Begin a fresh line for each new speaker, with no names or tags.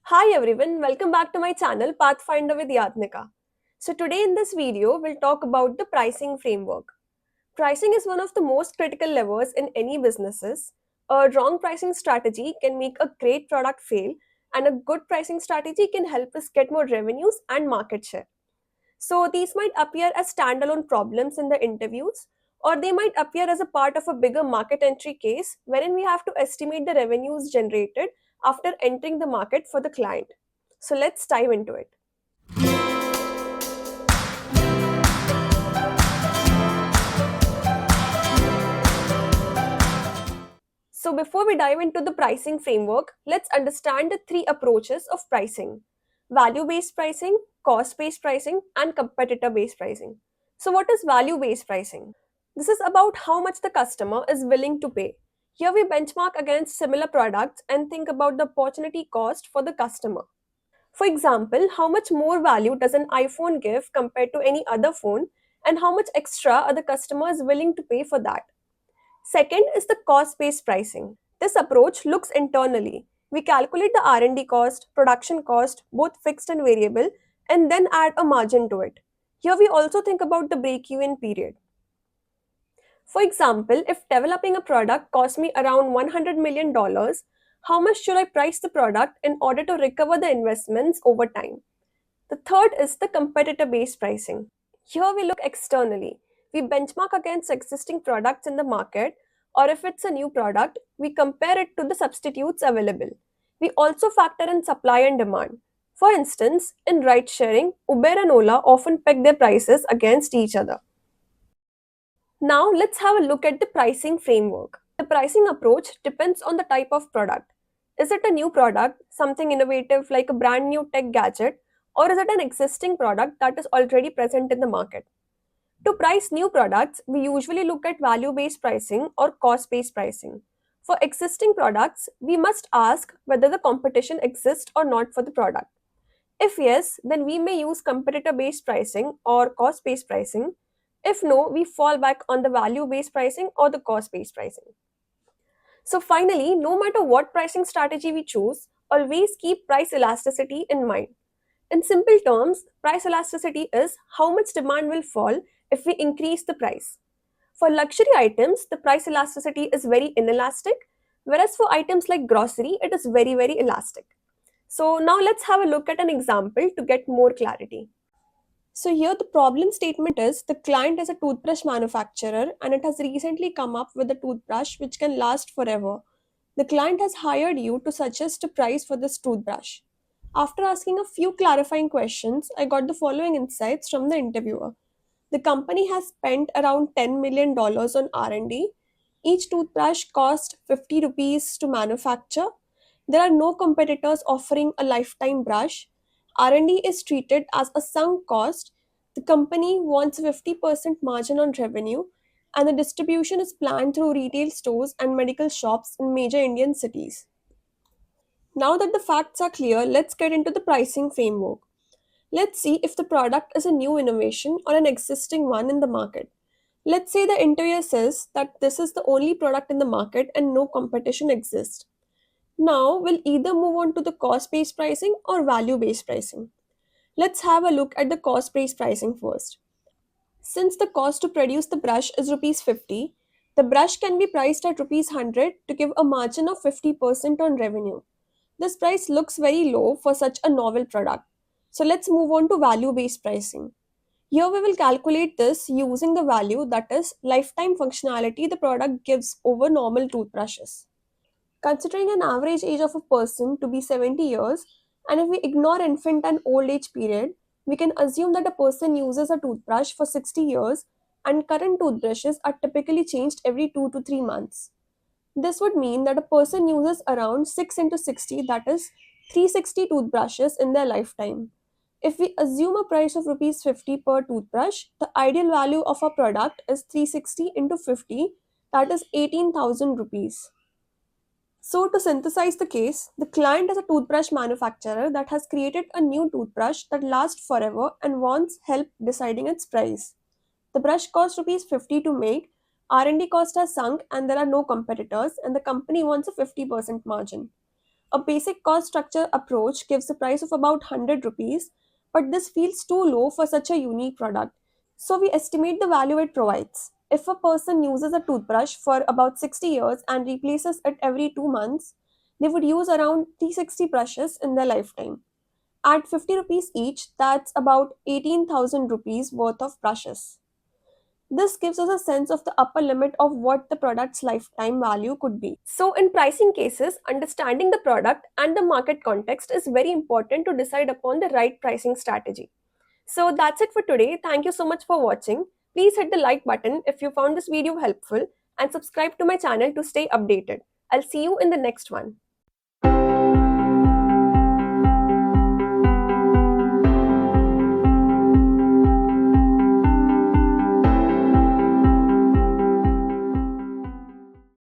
Hi everyone, welcome back to my channel Pathfinder with Yatnika. So today in this video, we'll talk about the pricing framework. Pricing is one of the most critical levers in any businesses. A wrong pricing strategy can make a great product fail, and a good pricing strategy can help us get more revenues and market share. So these might appear as standalone problems in the interviews, or they might appear as a part of a bigger market entry case wherein we have to estimate the revenues generated after entering the market for the client. So let's dive into it. So before we dive into the pricing framework, let's understand the three approaches of pricing: value based pricing, cost based pricing, and competitor based pricing. So, what is value based pricing? This is about how much the customer is willing to pay. Here we benchmark against similar products and think about the opportunity cost for the customer. For example, how much more value does an iPhone give compared to any other phone, and how much extra are the customers willing to pay for that? Second is the cost-based pricing. This approach looks internally. We calculate the R&D cost, production cost, both fixed and variable, and then add a margin to it. Here we also think about the break-even period. For example, if developing a product costs me around $100 million, dollars, how much should I price the product in order to recover the investments over time? The third is the competitor based pricing. Here we look externally. We benchmark against existing products in the market, or if it's a new product, we compare it to the substitutes available. We also factor in supply and demand. For instance, in ride sharing, Uber and Ola often peg their prices against each other. Now, let's have a look at the pricing framework. The pricing approach depends on the type of product. Is it a new product, something innovative like a brand new tech gadget, or is it an existing product that is already present in the market? To price new products, we usually look at value based pricing or cost based pricing. For existing products, we must ask whether the competition exists or not for the product. If yes, then we may use competitor based pricing or cost based pricing. If no, we fall back on the value based pricing or the cost based pricing. So, finally, no matter what pricing strategy we choose, always keep price elasticity in mind. In simple terms, price elasticity is how much demand will fall if we increase the price. For luxury items, the price elasticity is very inelastic, whereas for items like grocery, it is very elastic. So now let's have a look at an example to get more clarity. So here the problem statement is the client is a toothbrush manufacturer and it has recently come up with a toothbrush which can last forever. The client has hired you to suggest a price for this toothbrush. After asking a few clarifying questions, I got the following insights from the interviewer. The company has spent around $10 million on R&D. Each toothbrush cost 50 rupees to manufacture. There are no competitors offering a lifetime brush. R&D is treated as a sunk cost. The company wants a 50% margin on revenue, and the distribution is planned through retail stores and medical shops in major Indian cities. Now that the facts are clear, let's get into the pricing framework. Let's see if the product is a new innovation or an existing one in the market. Let's say the interviewer says that this is the only product in the market and no competition exists. Now we'll either move on to the cost based pricing or value based pricing. Let's have a look at the cost based pricing first. Since the cost to produce the brush is rupees 50, the brush can be priced at rupees 100 to give a margin of 50% on revenue. This price looks very low for such a novel product. So let's move on to value based pricing. Here we will calculate this using the value, that is lifetime functionality the product gives over normal toothbrushes. Considering an average age of a person to be 70 years, and if we ignore infant and old age period, we can assume that a person uses a toothbrush for 60 years and current toothbrushes are typically changed every 2 to 3 months. This would mean that a person uses around 6 into 60, that is 360 toothbrushes in their lifetime. If we assume a price of rupees 50 per toothbrush, the ideal value of a product is 360 into 50, that is 18,000 rupees. So, to synthesize the case, the client is a toothbrush manufacturer that has created a new toothbrush that lasts forever and wants help deciding its price. The brush costs rupees 50 to make, R&D cost has sunk and there are no competitors and the company wants a 50% margin. A basic cost structure approach gives a price of about 100 rupees, but this feels too low for such a unique product. So we estimate the value it provides. If a person uses a toothbrush for about 60 years and replaces it every 2 months, they would use around 360 brushes in their lifetime. At 50 rupees each, that's about 18,000 rupees worth of brushes. This gives us a sense of the upper limit of what the product's lifetime value could be. So, in pricing cases, understanding the product and the market context is very important to decide upon the right pricing strategy. So, that's it for today. Thank you so much for watching. Please hit the like button if you found this video helpful and subscribe to my channel to stay updated. I'll see you in the next one.